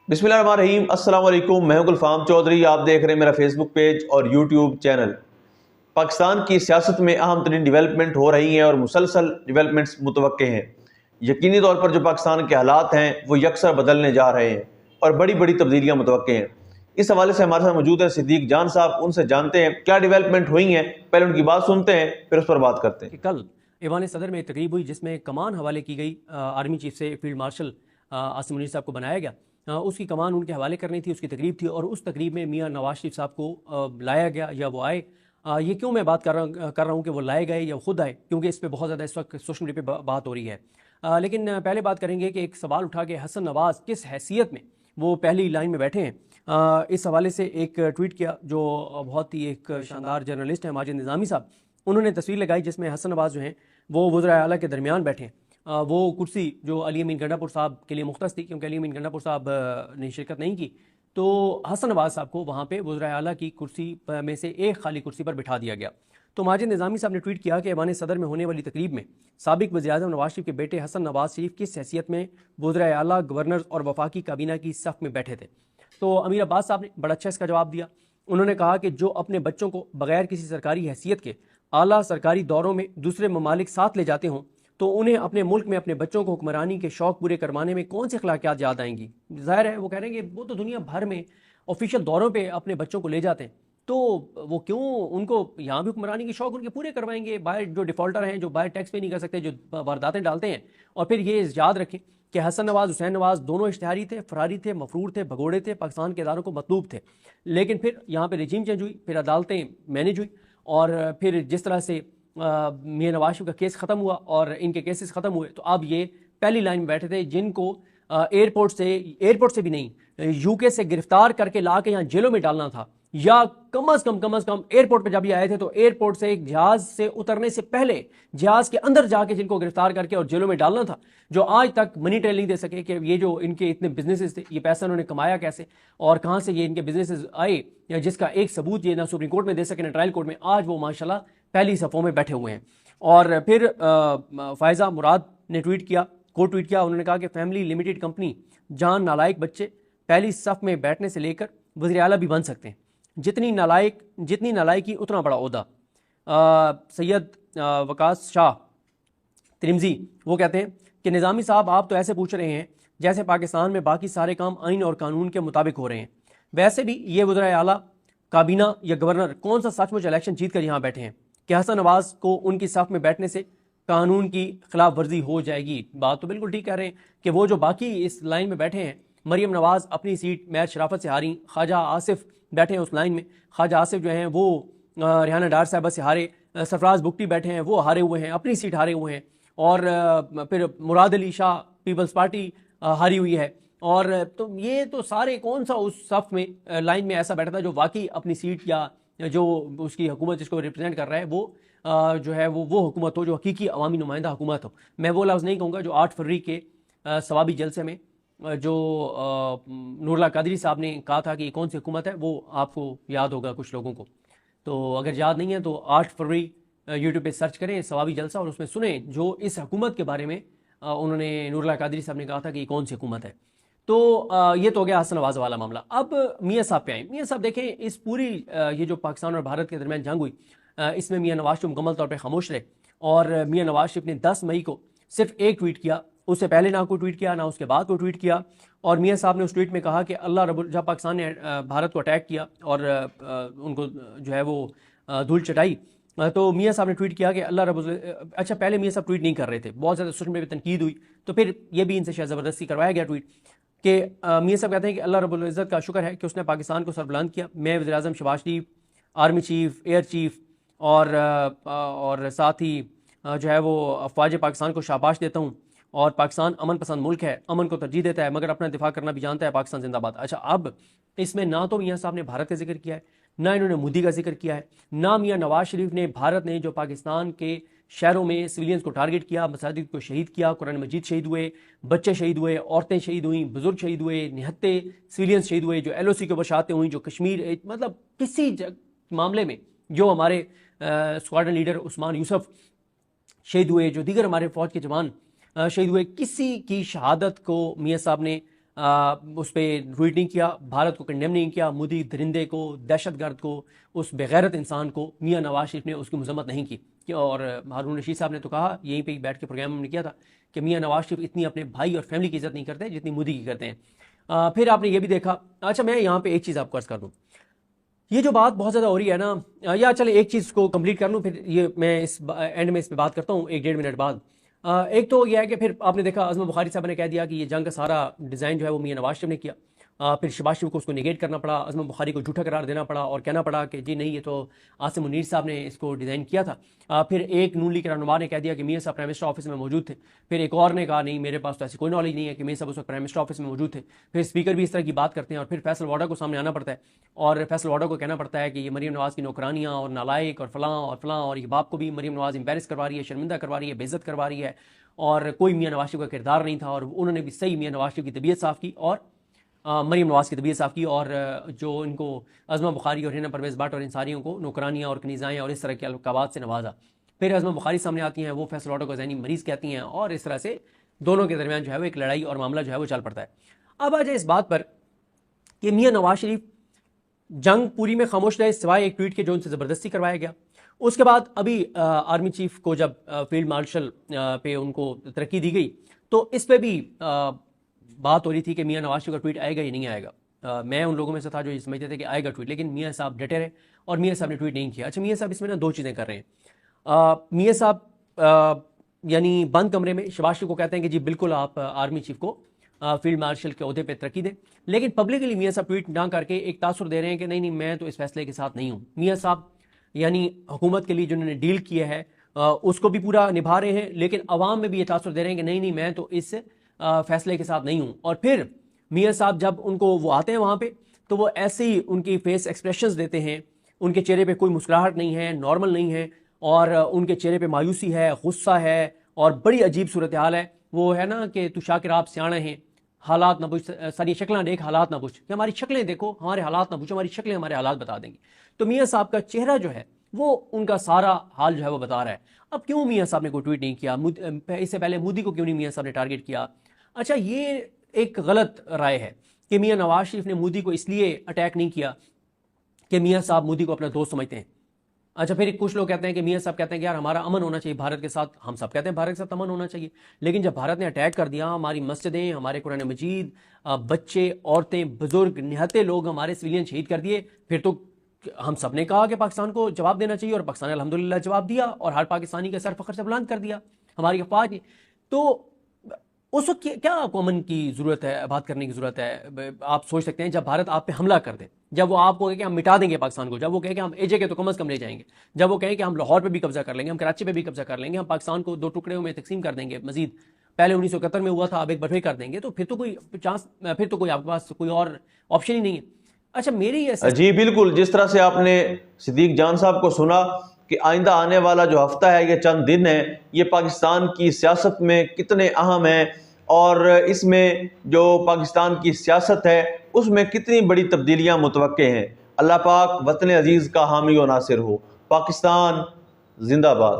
बिस्मिल्लाहिर्रहमानिर्रहीम। अस्सलाम वालेकुम। मैं हूं गुलफाम चौधरी। आप देख रहे हैं मेरा फेसबुक पेज और यूट्यूब चैनल। पाकिस्तान की सियासत में अहम तरीन डेवलपमेंट हो रही हैं और मुसलसल डेवलपमेंट्स मुतवक्के हैं। यकीनी तौर पर जो पाकिस्तान के हालात हैं वो यकसर बदलने जा रहे हैं और बड़ी बड़ी तब्दीलियाँ मुतवक्के हैं। इस हवाले से हमारे साथ मौजूद है सिद्दीक जान साहब। उनसे जानते हैं क्या डेवलपमेंट हुई हैं, पहले उनकी बात सुनते हैं फिर उस पर बात करते हैं। कि कल ऐवान सदर में तकरीब हुई जिसमें कमान हवाले की गई। आर्मी चीफ से फील्ड मार्शल आसिम मुनीर साहब को बनाया गया। उसकी कमान उनके हवाले करनी थी, उसकी तकरीब थी और उस तकरीब में मियां नवाज शरीफ साहब को लाया गया या वो आए। ये क्यों मैं बात कर रहा हूँ कि वो लाए गए या खुद आए, क्योंकि इस पर बहुत ज़्यादा इस वक्त सोशल मीडिया पर बात हो रही है। लेकिन पहले बात करेंगे कि एक सवाल उठा के हसन नवाज़ किस हैसियत में वो पहली लाइन में बैठे हैं। इस हवाले से एक ट्वीट किया जो बहुत ही एक शानदार जर्नलिस्ट है माजिद निज़ामी साहब, उन्होंने तस्वीर लगाई जिसमें हसन नवाज़ जो हैं वो वज़ीर आला के दरमियान बैठे हैं। वो कुर्सी जो अली अमीन गंडापुर साहब के लिए मुख्तस थी, क्योंकि अली अमीन गंडापुर साहब ने शिरकत नहीं की, तो हसन नवाज़ साहब को वहाँ पे वज़ीर आला की कुर्सी में से एक खाली कुर्सी पर बिठा दिया गया। तो माजिद निज़ामी साहब ने ट्वीट किया कि ऐवान सदर में होने वाली तकरीब में साबिक़ वज़ीर-ए-आज़म नवाज शरीफ के बेटे हसन नवाज शरीफ किस हैसियत में वज़ीर आला, गवर्नर और वफाकी काबीना की सफ़ में बैठे थे। तो अमीर अब्बास साहब ने बड़ा अच्छा इसका जवाब दिया। उन्होंने कहा कि जो अपने बच्चों को बगैर किसी सरकारी हैसियत के आला सरकारी दौरों में दूसरे ममालिक साथ ले जाते हों तो उन्हें अपने मुल्क में अपने बच्चों को हुक्मरानी के शौक़ पूरे करवाने में कौन से अखलाकियात याद आएंगी। ज़ाहिर है वो कह रहे हैं कि वो तो दुनिया भर में ऑफिशियल दौरों पे अपने बच्चों को ले जाते हैं, तो वो क्यों उनको यहाँ भी हुक्मरानी के शौक़ उनके पूरे करवाएंगे। बाहर जो डिफ़ॉल्टर हैं, जो बाहर टैक्स पे नहीं कर सकते, जो वारदातें डालते हैं। और फिर ये याद रखें कि हसन नवाज़, हुसैन नवाज़ दोनों इश्तिहारी थे, फरारी थे, मफरूर थे, भगोड़े थे, पाकिस्तान के इदारों को मतलूब थे। लेकिन फिर यहाँ पे रजीम चेंज हुई, फिर अदालतें मैनेज हुई और फिर जिस तरह से मियां नवाज शरीफ का केस ख़त्म हुआ और इनके केसेस ख़त्म हुए, तो अब ये पहली लाइन में बैठे थे जिनको एयरपोर्ट से भी नहीं, यूके से गिरफ्तार करके ला के यहाँ जेलों में डालना था, या कम अज़ कम एयरपोर्ट पे जब ये आए थे तो एयरपोर्ट से जहाज से उतरने से पहले जहाज के अंदर जाके जिनको गिरफ्तार करके और जेलों में डालना था, जो आज तक मनी ट्रेल नहीं दे सके कि ये जो इनके इतने बिजनेसेस थे, ये पैसा उन्होंने कमाया कैसे और कहाँ से ये इनके बिजनेसेस आए, या जिसका एक सबूत ये ना सुप्रीम कोर्ट में दे सके ना ट्रायल कोर्ट में। आज वो माशाल्लाह पहली सफ़ों में बैठे हुए हैं। और फिर फ़ायज़ा मुराद ने ट्वीट किया, उन्होंने कहा कि फैमिली लिमिटेड कंपनी जहाँ नालायक बच्चे पहली सफ़ में बैठने से लेकर वज़ीर आला भी बन सकते हैं, जितनी नालायकी उतना बड़ा ओहदा। सैयद वकास शाह त्रिमजी वो कहते हैं कि निज़ामी साहब आप तो ऐसे पूछ रहे हैं जैसे पाकिस्तान में बाकी सारे काम आइन और कानून के मुताबिक हो रहे हैं। वैसे भी ये वज़ीर आला, काबीना या गवर्नर कौन सा सचमुच इलेक्शन जीत कर यहाँ बैठे हैं कि हसन नवाज़ को उनकी साफ में बैठने से कानून की खिलाफ वर्जी हो जाएगी। बात तो बिल्कुल ठीक कह रहे हैं कि वो जो बाकी इस लाइन में बैठे हैं, मरियम नवाज़ अपनी सीट मैच शराफत से हारी, ख्वाजा आसिफ बैठे हैं उस लाइन में, ख्वाजा आसिफ जो हैं वो रिहाना डार साहबा से हारे, सरफराज बुगटी बैठे हैं वो हारे हुए हैं, अपनी सीट हारे हुए हैं, और फिर मुराद अली शाह पीपल्स पार्टी हारी हुई है। और तो ये तो सारे कौन सा उस सफ में लाइन में ऐसा बैठा था जो वाकई अपनी सीट या जो उसकी हुकूमत जिसको रिप्रेजेंट कर रहा है वो जो है वो हुकूमत हो, जो हकीकी अवामी नुमाइंदा हुकूमत हो। मैं वो लफ्ज़ नहीं कहूँगा जो 8 फरवरी के सवाबी जलसे में जो नूरुल्लाह कादरी साहब ने कहा था कि ये कौन सी हुकूमत है, वो आपको याद होगा कुछ लोगों को। तो अगर याद नहीं है तो 8 फरवरी यूट्यूब पे सर्च करें सवाबी जलसा और उसमें सुने जो इस हुकूमत के बारे में उन्होंने नूरुल्लाह कादरी साहब ने कहा था कि ये कौन सी हुकूमत है। तो ये तो हो गया हसन नवाज़ वाला मामला। अब मियाँ साहब पे आए। मियाँ साहब देखें, इस पूरी ये जो पाकिस्तान और भारत के दरमियान जंग हुई, इसमें मियाँ नवाज शरीफ मुकम्मल तौर पे खामोश रहे और मियाँ नवाज शरीफ ने 10 मई को सिर्फ एक ट्वीट किया, उससे पहले ना कोई ट्वीट किया ना उसके बाद कोई ट्वीट किया। और मियाँ साहब ने उस ट्वीट में कहा कि जब पाकिस्तान ने भारत को अटैक किया और उनको जो है वो धूल चटाई, तो मियाँ साहब ने ट्वीट किया कि अच्छा पहले मियाँ साहब ट्वीट नहीं कर रहे थे, बहुत ज़्यादा सोशल मीडिया पर तनकीद हुई, तो फिर ये भी इनसे शायद ज़बरदस्ती करवाया गया ट्वीट कि मियाँ साहब कहते हैं कि अल्लाह रब्बुल इज़्ज़त का शुक्र है कि उसने पाकिस्तान को सरबुलंद किया। मैं वज़ीर-ए-आज़म शहबाज शरीफ, आर्मी चीफ, एयर चीफ और साथ ही जो है वो अफवाज पाकिस्तान को शाबाश देता हूँ। और पाकिस्तान अमन पसंद मुल्क है, अमन को तरजीह देता है, मगर अपना दिफा करना भी जानता है। पाकिस्तान जिंदाबाद। अच्छा, अब इसमें ना तो मियाँ साहब ने भारत का जिक्र किया है, ना इन्होंने मोदी का जिक्र किया है, ना मियाँ नवाज शरीफ ने भारत ने जो पाकिस्तान के शहरों में सिविलियंस को टारगेट किया, मसाजिद को शहीद किया, कुरान मजीद शहीद हुए, बच्चे शहीद हुए, औरतें शहीद हुई, बुजुर्ग शहीद हुए, निहत्ते सिविलियंस शहीद हुए, जो LOC के बशातें हुई, जो कश्मीर मतलब किसी मामले में जो हमारे स्क्वाड्रन लीडर उस्मान यूसुफ शहीद हुए, जो दीगर हमारे फौज के जवान शहीद हुए, किसी की शहादत को मियाँ साहब ने اس پہ ٹویٹ نہیں کیا، بھارت کو کنڈیم نہیں کیا، مودی درندے کو، دہشت گرد کو، اس بغیرت انسان کو میاں نواز شریف نے اس کی مذمت نہیں کی۔ اور ہارون رشید صاحب نے تو کہا، یہیں پہ بیٹھ کے پروگرام ہم نے کیا تھا، کہ میاں نواز شریف اتنی اپنے بھائی اور فیملی کی عزت نہیں کرتے جتنی مودی کی کرتے ہیں۔ پھر آپ نے یہ بھی دیکھا، اچھا میں یہاں پہ ایک چیز آپ کو عرض کر دوں، یہ جو بات بہت زیادہ ہو رہی ہے نا، یا چلے ایک چیز کو کمپلیٹ کر لوں، پھر یہ میں اس اینڈ میں اس پہ بات کرتا ہوں 1-1.5 منٹ بعد۔ ایک تو یہ ہے کہ پھر آپ نے دیکھا عظمت بخاری صاحب نے کہہ دیا کہ یہ جنگ کا سارا ڈیزائن جو ہے وہ میاں نواز شریف نے کیا۔ پھر شہباز شریف کو اس کو نگیٹ کرنا پڑا، عظمت بخاری کو جھوٹا قرار دینا پڑا اور کہنا پڑا کہ جی نہیں یہ تو عاصم منیر صاحب نے اس کو ڈیزائن کیا تھا۔ پھر ایک نون لیگ کے رہنما نے کہہ دیا کہ میاں صاحب پرائم منسٹر آفس میں موجود تھے، پھر ایک اور نے کہا نہیں میرے پاس تو ایسی کوئی نالج نہیں ہے کہ میاں صاحب اس وقت پرائم منسٹر آفس میں موجود تھے۔ پھر اسپیکر بھی اس طرح کی بات کرتے ہیں، اور پھر فیصل واڈا کو سامنے آنا پڑتا ہے، اور فیصل واڈا کو کہنا پڑتا ہے کہ یہ مریم نواز کی نوکرانیاں اور نالائق اور فلاں اور فلاں، اور یہ باپ کو بھی مریم نواز امبیرس کروا رہی ہے، شرمندہ کروا رہی ہے، بے عزت کروا رہی ہے، اور کوئی میاں نواز شریف کا کردار نہیں تھا، اور انہوں نے بھی صحیح میاں نواز شریف کی طبیعت صاف کی اور مریم نواز کی طبیعت صاف کی، اور جو ان کو عظمت بخاری اور ہینا پرویز بٹ اور ان ساریوں کو نوکرانیاں اور کنیزائیں اور اس طرح کے القابات سے نوازا۔ پھر عظمت بخاری سامنے آتی ہیں، وہ فیصل واڈا کو ذہنی مریض کہتی ہیں، اور اس طرح سے دونوں کے درمیان جو ہے وہ ایک لڑائی اور معاملہ جو ہے وہ چل پڑتا ہے۔ اب آ جائے اس بات پر کہ میاں نواز شریف جنگ پوری میں خاموش رہے سوائے ایک ٹویٹ کے جو ان سے زبردستی کروایا گیا۔ اس کے بعد ابھی آرمی چیف کو جب فیلڈ مارشل پہ ان کو ترقی دی گئی تو اس پہ بھی بات ہو رہی تھی کہ میاں نواز شریف کا ٹویٹ آئے گا یا نہیں آئے گا۔ میں ان لوگوں میں سے تھا جو یہ سمجھتے تھے کہ آئے گا ٹویٹ، لیکن میاں صاحب ڈٹے رہے اور میاں صاحب نے ٹویٹ نہیں کیا۔ اچھا میاں صاحب اس میں نا دو چیزیں کر رہے ہیں۔ میاں صاحب یعنی بند کمرے میں شہباز شریف کو کہتے ہیں کہ جی بالکل آپ آرمی چیف کو فیلڈ مارشل کے عہدے پہ ترقی دیں، لیکن پبلکلی میاں صاحب ٹویٹ نہ کر کے ایک تاثر دے رہے ہیں کہ نہیں میں تو اس فیصلے کے ساتھ نہیں ہوں۔ میاں صاحب یعنی حکومت کے لیے جنہوں نے ڈیل کیا ہے اس کو بھی پورا نبھا رہے ہیں، لیکن عوام میں بھی یہ تاثر دے رہے ہیں کہ نہیں میں تو اس فیصلے کے ساتھ نہیں ہوں۔ اور پھر میاں صاحب جب ان کو وہ آتے ہیں وہاں پہ تو وہ ایسے ہی ان کی فیس ایکسپریشنز دیتے ہیں، ان کے چہرے پہ کوئی مسکراہٹ نہیں ہے، نارمل نہیں ہے، اور ان کے چہرے پہ مایوسی ہے، غصہ ہے، اور بڑی عجیب صورتحال ہے۔ وہ ہے نا کہ تو شاکر آپ سیانے ہیں، حالات نہ پوچھ، ساری شکلیں دیکھ حالات نہ پوچھ، کہ ہماری شکلیں دیکھو ہمارے حالات نہ پوچھو، ہماری شکلیں ہمارے حالات بتا دیں گی۔ تو میاں صاحب کا چہرہ جو ہے وہ ان کا سارا حال جو ہے وہ بتا رہا ہے۔ اب کیوں میاں صاحب نے کوئی ٹویٹ نہیں کیا؟ اس سے پہلے مودی کو کیوں نہیں میاں صاحب نے ٹارگٹ کیا؟ اچھا یہ ایک غلط رائے ہے کہ میاں نواز شریف نے مودی کو اس لیے اٹیک نہیں کیا کہ میاں صاحب مودی کو اپنا دوست سمجھتے ہیں۔ اچھا پھر کچھ لوگ کہتے ہیں کہ میاں صاحب کہتے ہیں کہ یار ہمارا امن ہونا چاہیے بھارت کے ساتھ، ہم سب کہتے ہیں بھارت کے ساتھ امن ہونا چاہیے، لیکن جب بھارت نے اٹیک کر دیا، ہماری مسجدیں، ہمارے قرآن مجید، بچے، عورتیں، بزرگ، نہتے لوگ ہمارے سویلین شہید کر دیے، پھر تو ہم سب نے کہا کہ پاکستان کو جواب دینا چاہیے، اور پاکستان نے الحمدللہ جواب دیا، اور ہر پاکستانی کا سر فخر سے بلند کر دیا ہماری افواج نے۔ تو اس وقت کیا آپ کو امن کی ضرورت ہے، بات کرنے کی ضرورت ہے؟ آپ سوچ سکتے ہیں جب بھارت آپ پہ حملہ کر دے، جب وہ آپ کو کہے کہ ہم مٹا دیں گے پاکستان کو، جب وہ کہے کہ ہم ایجے کے تو کم از کم لے جائیں گے، جب وہ کہے کہ ہم لاہور پہ بھی قبضہ کر لیں گے، ہم کراچی پہ بھی قبضہ کر لیں گے، ہم پاکستان کو 2 ٹکڑوں میں تقسیم کر دیں گے مزید، پہلے 1971 میں ہوا تھا اب ایک بار پھر کر دیں گے، تو پھر تو کوئی چانس، پھر تو کوئی آپ کے پاس کوئی اور آپشن ہی نہیں ہے۔ اچھا میری جی بالکل، جس طرح سے آپ نے صدیق جان صاحب کو سنا کہ آئندہ آنے والا جو ہفتہ ہے، یہ چند دن ہے، یہ پاکستان کی سیاست میں کتنے اہم ہیں، اور اس میں جو پاکستان کی سیاست ہے اس میں کتنی بڑی تبدیلیاں متوقع ہیں۔ اللہ پاک وطن عزیز کا حامی و ناصر ہو۔ پاکستان زندہ باد۔